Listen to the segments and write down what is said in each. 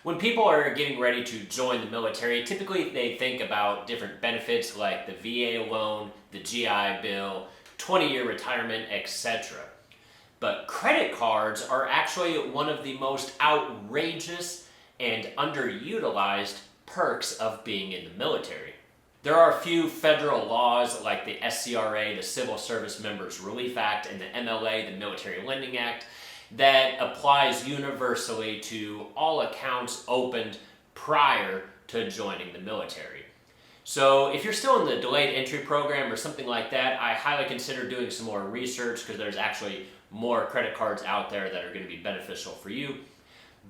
When people are getting ready to join the military, typically they think about different benefits like the VA loan, the GI Bill, 20-year retirement, etc. But credit cards are actually one of the most outrageous and underutilized perks of being in the military. There are a few federal laws like the SCRA, the Civil Service Members Relief Act, and the MLA, the Military Lending Act, that applies universally to all accounts opened prior to joining the military. So if you're still in the delayed entry program or something like that, I highly consider doing some more research because there's actually more credit cards out there that are going to be beneficial for you.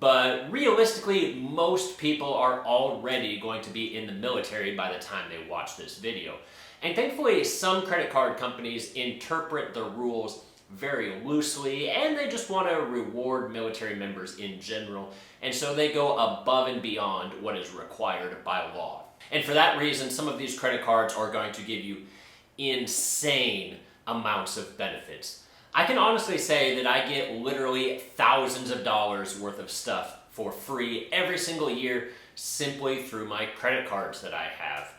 But realistically, most people are already going to be in the military by the time they watch this video. And thankfully, some credit card companies interpret the rules very loosely, and they just want to reward military members in general, and so they go above and beyond what is required by law. And for that reason, some of these credit cards are going to give you insane amounts of benefits. I can honestly say that I get literally thousands of dollars worth of stuff for free every single year simply through my credit cards that I have.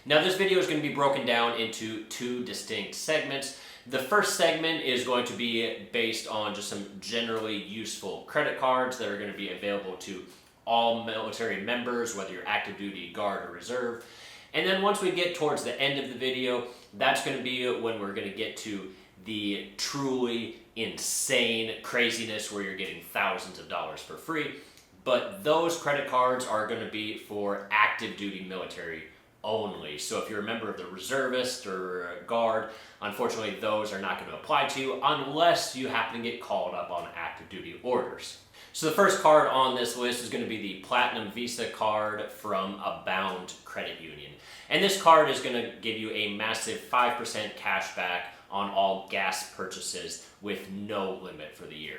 Now this video is going to be broken down into two distinct segments. The first segment is going to be based on just some generally useful credit cards that are going to be available to all military members, whether you're active duty, guard, or reserve. And then once we get towards the end of the video, that's going to be when we're going to get to the truly insane craziness where you're getting thousands of dollars for free. But those credit cards are going to be for active duty military only. So if you're a member of the reservist or guard, unfortunately those are not going to apply to you unless you happen to get called up on active duty orders. So the first card on this list is going to be the Platinum Visa card from Abound Credit Union. And this card is going to give you a massive 5% cash back on all gas purchases with no limit for the year.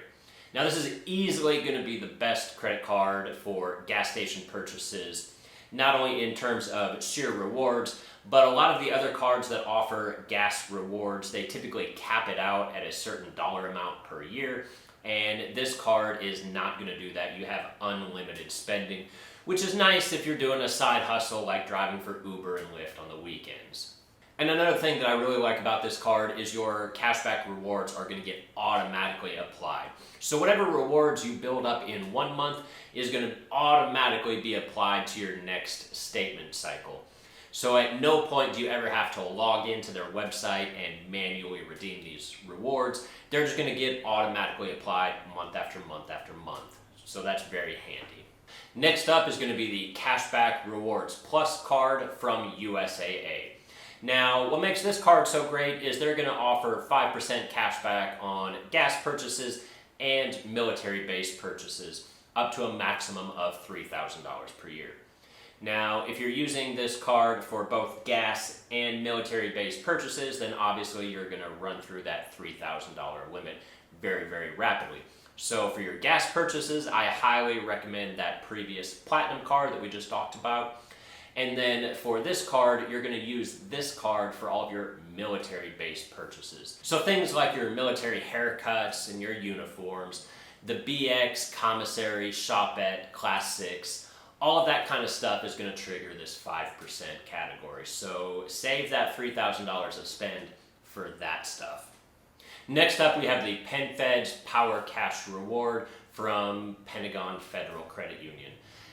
Now this is easily going to be the best credit card for gas station purchases, not only in terms of sheer rewards, but a lot of the other cards that offer gas rewards, they typically cap it out at a certain dollar amount per year, and this card is not going to do that. You have unlimited spending, which is nice if you're doing a side hustle like driving for Uber and Lyft on the weekends. And another thing that I really like about this card is your cashback rewards are going to get automatically applied. So whatever rewards you build up in 1 month is going to automatically be applied to your next statement cycle. So at no point do you ever have to log into their website and manually redeem these rewards. They're just going to get automatically applied month after month after month. So that's very handy. Next up is going to be the Cashback Rewards Plus card from USAA. Now, what makes this card so great is they're going to offer 5% cash back on gas purchases and military-based purchases up to a maximum of $3,000 per year. Now, if you're using this card for both gas and military-based purchases, then obviously you're going to run through that $3,000 limit very, very rapidly. So for your gas purchases, I highly recommend that previous Platinum card that we just talked about. And then for this card, you're going to use this card for all of your military-based purchases. So things like your military haircuts and your uniforms, the BX, commissary, shopette, class 6, all of that kind of stuff is going to trigger this 5% category. So save that $3,000 of spend for that stuff. Next up, we have the PenFed Power Cash Reward from Pentagon Federal Credit Union.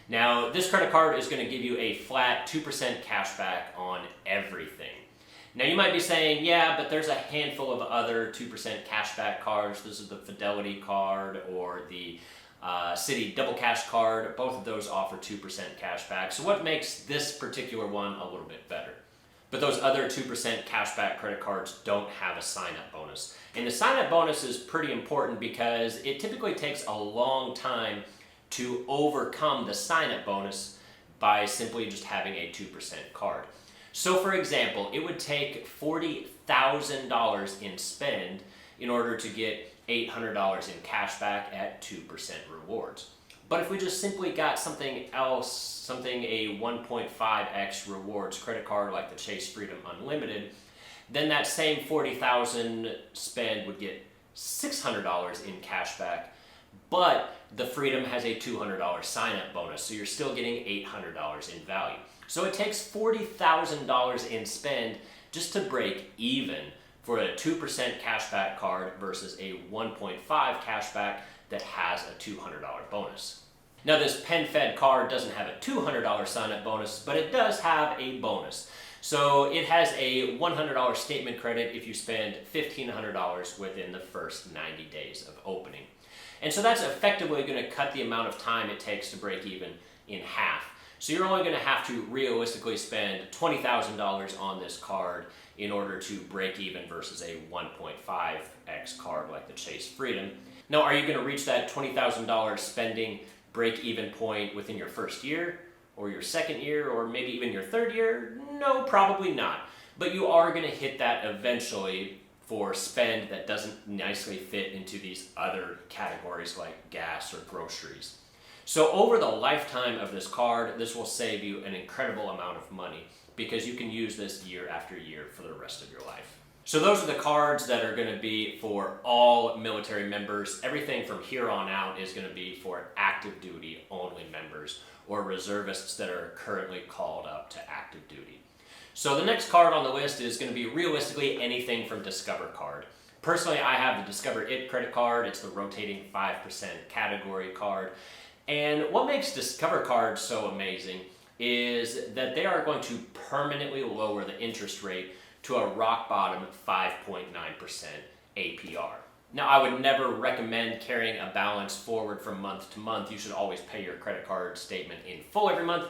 Now, this credit card is going to give you a flat 2% cash back on everything. Now, you might be saying, yeah, but there's a handful of other 2% cashback cards. This is the Fidelity card or the Citi Double Cash card. Both of those offer 2% cash back. So what makes this particular one a little bit better? But those other 2% cashback credit cards don't have a sign-up bonus. And the sign-up bonus is pretty important because it typically takes a long time to overcome the sign-up bonus by simply just having a 2% card. So for example, it would take $40,000 in spend in order to get $800 in cash back at 2% rewards. But if we just simply got something else, a 1.5x rewards credit card like the Chase Freedom Unlimited, then that same $40,000 spend would get $600 in cash back, but the Freedom has a $200 sign-up bonus, so you're still getting $800 in value. So it takes $40,000 in spend just to break even for a 2% cashback card versus a 1.5 cashback that has a $200 bonus. Now this PenFed card doesn't have a $200 sign-up bonus, but it does have a bonus. So it has a $100 statement credit if you spend $1,500 within the first 90 days of opening. And so that's effectively going to cut the amount of time it takes to break even in half. So you're only going to have to realistically spend $20,000 on this card in order to break even versus a 1.5x card like the Chase Freedom. Now, are you going to reach that $20,000 spending break-even point within your first year, or your second year, or maybe even your third year? No, probably not. But you are going to hit that eventually for spend that doesn't nicely fit into these other categories like gas or groceries. So over the lifetime of this card, this will save you an incredible amount of money because you can use this year after year for the rest of your life. So those are the cards that are going to be for all military members. Everything from here on out is going to be for active duty only members or reservists that are currently called up to active duty. So the next card on the list is going to be realistically anything from Discover Card. Personally, I have the Discover It credit card. It's the rotating 5% category card. And what makes Discover Card so amazing is that they are going to permanently lower the interest rate to a rock bottom 5.9% APR. Now, I would never recommend carrying a balance forward from month to month. You should always pay your credit card statement in full every month.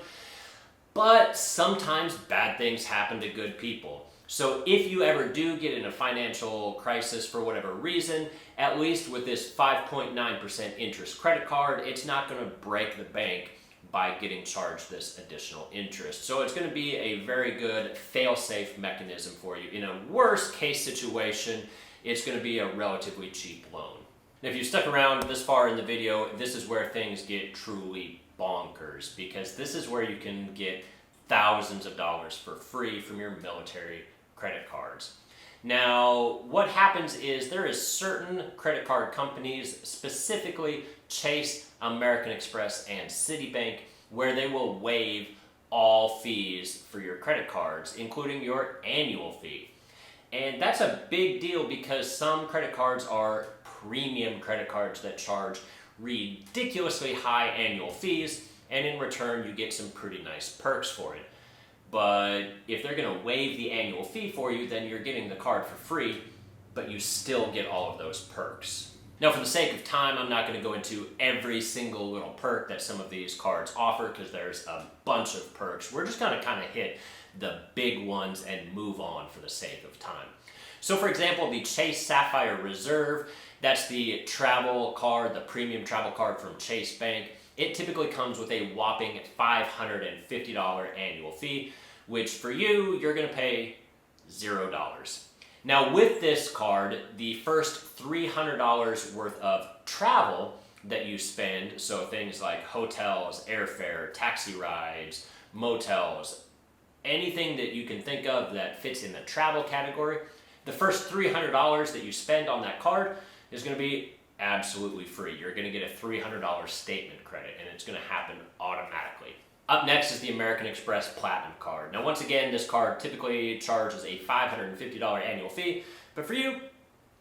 But sometimes bad things happen to good people. So if you ever do get in a financial crisis for whatever reason, at least with this 5.9% interest credit card, it's not going to break the bank by getting charged this additional interest. So it's going to be a very good fail-safe mechanism for you. In a worst case situation, it's going to be a relatively cheap loan. Now, if you stuck around this far in the video, this is where things get truly bonkers, because this is where you can get thousands of dollars for free from your military credit cards. Now, what happens is there is certain credit card companies, specifically Chase, American Express, and Citibank, where they will waive all fees for your credit cards, including your annual fee. And that's a big deal because some credit cards are premium credit cards that charge ridiculously high annual fees, and in return you get some pretty nice perks for it. But if they're going to waive the annual fee for you, then you're getting the card for free, but you still get all of those perks. Now, for the sake of time, I'm not going to go into every single little perk that some of these cards offer because there's a bunch of perks. We're just going to kind of hit the big ones and move on for the sake of time. So, for example, the Chase Sapphire Reserve, that's the travel card, the premium travel card from Chase Bank. It typically comes with a whopping $550 annual fee, which for you, you're going to pay $0. Now, with this card, the first $300 worth of travel that you spend, so things like hotels, airfare, taxi rides, motels, anything that you can think of that fits in the travel category, the first $300 that you spend on that card is going to be absolutely free. You're going to get a $300 statement credit, and it's going to happen automatically. Up next is the American Express Platinum card. Now, once again, this card typically charges a $550 annual fee, but for you,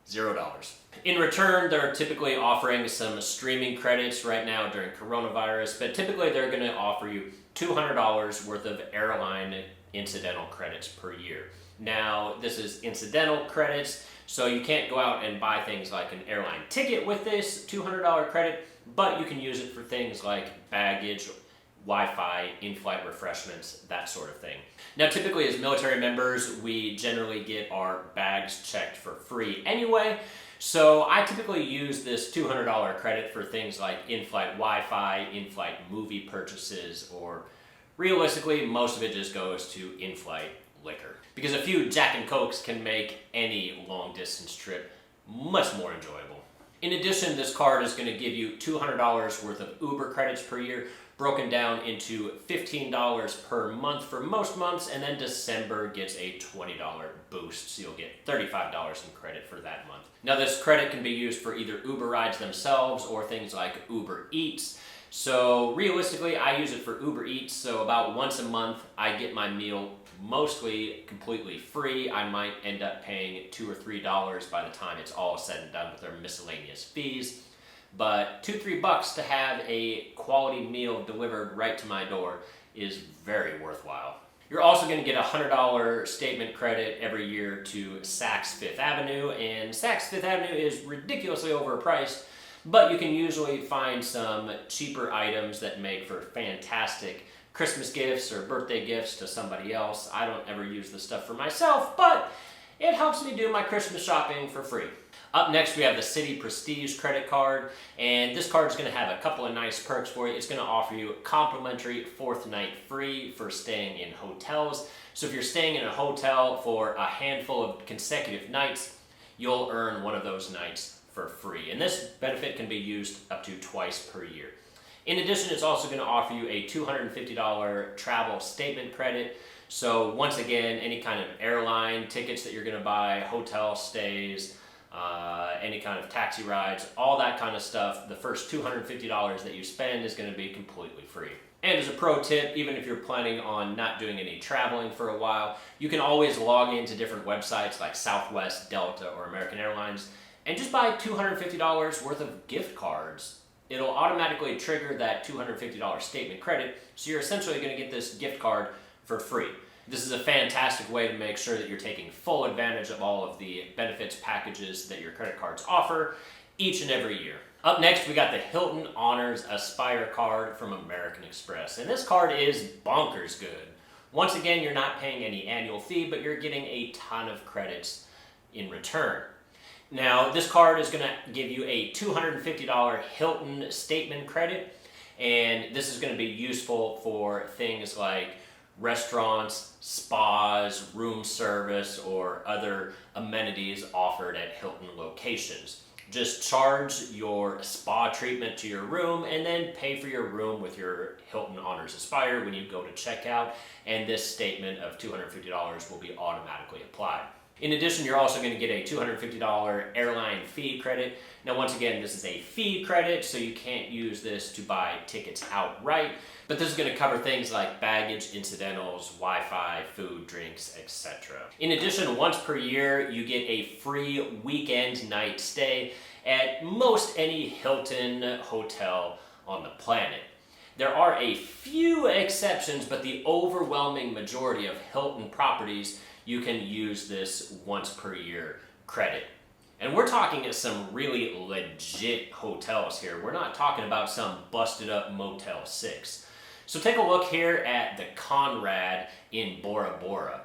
$0. In return, they're typically offering some streaming credits right now during coronavirus, but typically they're going to offer you $200 worth of airline incidental credits per year. Now, this is incidental credits, so you can't go out and buy things like an airline ticket with this $200 credit, but you can use it for things like baggage, Wi-Fi, in-flight refreshments, that sort of thing. Now, typically as military members, we generally get our bags checked for free anyway, so I typically use this $200 credit for things like in-flight Wi-Fi, in-flight movie purchases, or realistically, most of it just goes to in-flight liquor. Because a few Jack and Cokes can make any long-distance trip much more enjoyable. In addition, this card is going to give you $200 worth of Uber credits per year, broken down into $15 per month for most months, and then December gets a $20 boost, so you'll get $35 in credit for that month. Now, this credit can be used for either Uber rides themselves or things like Uber Eats. So realistically, I use it for Uber Eats, so about once a month I get my meal mostly completely free. I might end up paying $2 or $3 by the time it's all said and done with their miscellaneous fees. But $2-3 to have a quality meal delivered right to my door is very worthwhile. You're also going to get a $100 statement credit every year to Saks Fifth Avenue, and Saks Fifth Avenue is ridiculously overpriced, but you can usually find some cheaper items that make for fantastic Christmas gifts or birthday gifts to somebody else. I don't ever use this stuff for myself, but it helps me do my Christmas shopping for free. Up next, we have the Citi Prestige credit card, and this card is going to have a couple of nice perks for you. It's going to offer you complimentary 4th night free for staying in hotels. So if you're staying in a hotel for a handful of consecutive nights, you'll earn one of those nights for free. And this benefit can be used up to twice per year. In addition, it's also going to offer you a $250 travel statement credit. So once again, any kind of airline tickets that you're going to buy, hotel stays, any kind of taxi rides, all that kind of stuff, the first $250 that you spend is going to be completely free. And as a pro tip, even if you're planning on not doing any traveling for a while, you can always log into different websites like Southwest, Delta, or American Airlines and just buy $250 worth of gift cards. It'll automatically trigger that $250 statement credit, so you're essentially going to get this gift card for free. This is a fantastic way to make sure that you're taking full advantage of all of the benefits packages that your credit cards offer each and every year. Up next, we got the Hilton Honors Aspire card from American Express, and this card is bonkers good. Once again, you're not paying any annual fee, but you're getting a ton of credits in return. Now, this card is going to give you a $250 Hilton statement credit, and this is going to be useful for things like restaurants, spas, room service, or other amenities offered at Hilton locations. Just charge your spa treatment to your room and then pay for your room with your Hilton Honors Aspire when you go to checkout, and this statement of $250 will be automatically applied. In addition, you're also going to get a $250 airline fee credit. Now, once again, this is a fee credit, so you can't use this to buy tickets outright, but this is going to cover things like baggage, incidentals, Wi-Fi, food, drinks, etc. In addition, once per year, you get a free weekend night stay at most any Hilton hotel on the planet. There are a few exceptions, but the overwhelming majority of Hilton properties, you can use this once per year credit. And we're talking at some really legit hotels here. We're not talking about some busted up Motel 6. So take a look here at the Conrad in Bora Bora.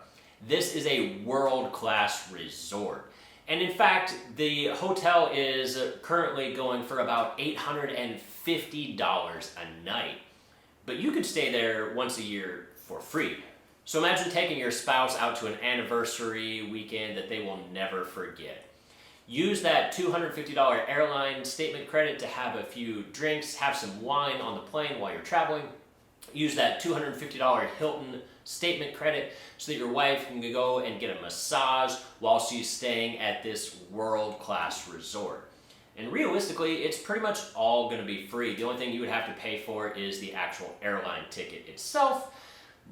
This is a world-class resort. And in fact, the hotel is currently going for about $850 a night. But you could stay there once a year for free. So imagine taking your spouse out to an anniversary weekend that they will never forget. Use that $250 airline statement credit to have a few drinks, have some wine on the plane while you're traveling. Use that $250 Hilton statement credit so that your wife can go and get a massage while she's staying at this world-class resort. And realistically, it's pretty much all going to be free. The only thing you would have to pay for is the actual airline ticket itself.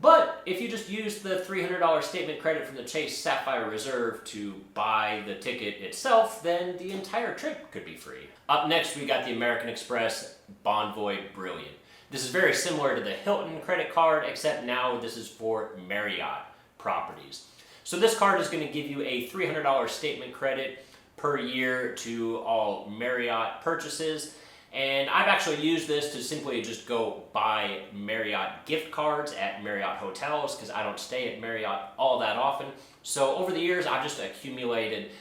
But if you just use the $300 statement credit from the Chase Sapphire Reserve to buy the ticket itself, then the entire trip could be free. Up next, we got the American Express Bonvoy Brilliant. This is very similar to the Hilton credit card, except now this is for Marriott properties. So this card is going to give you a $300 statement credit per year to all Marriott purchases. And I've actually used this to simply just go buy Marriott gift cards at Marriott hotels because I don't stay at Marriott all that often. So over the years, I've just accumulated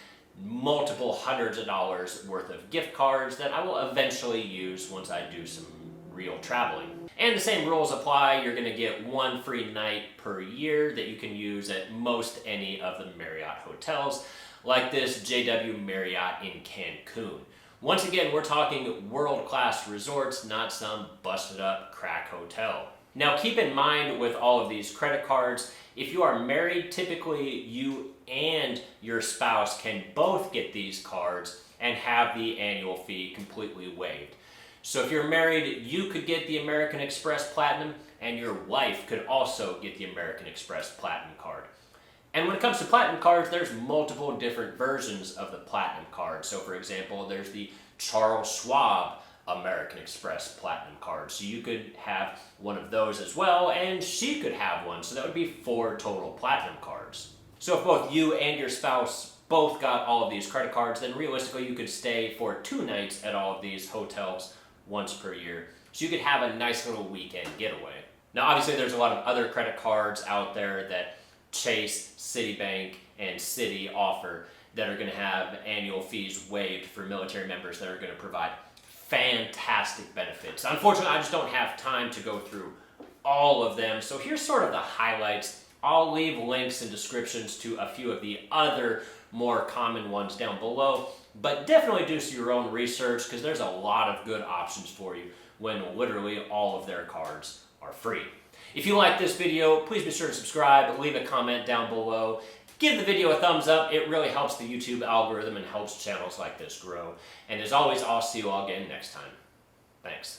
multiple hundreds of dollars worth of gift cards that I will eventually use once I do some real traveling. And the same rules apply. You're going to get one free night per year that you can use at most any of the Marriott hotels, like this JW Marriott in Cancun. Once again, we're talking world-class resorts, not some busted-up crack hotel. Now, keep in mind with all of these credit cards, if you are married, typically you and your spouse can both get these cards and have the annual fee completely waived. So if you're married, you could get the American Express Platinum, and your wife could also get the American Express Platinum card. And when it comes to Platinum cards, there's multiple different versions of the Platinum card. So for example, there's the Charles Schwab American Express Platinum card. So you could have one of those as well, and she could have one. So that would be 4 total Platinum cards. So if both you and your spouse both got all of these credit cards, then realistically you could stay for 2 nights at all of these hotels once per year. So you could have a nice little weekend getaway. Now obviously there's a lot of other credit cards out there that Chase, Citibank, and Citi offer that are going to have annual fees waived for military members that are going to provide fantastic benefits. Unfortunately, I just don't have time to go through all of them, so here's sort of the highlights. I'll leave links and descriptions to a few of the other more common ones down below, but definitely do your own research because there's a lot of good options for you when literally all of their cards are free. If you like this video, please be sure to subscribe, leave a comment down below, give the video a thumbs up. It really helps the YouTube algorithm and helps channels like this grow. And as always, I'll see you all again next time. Thanks.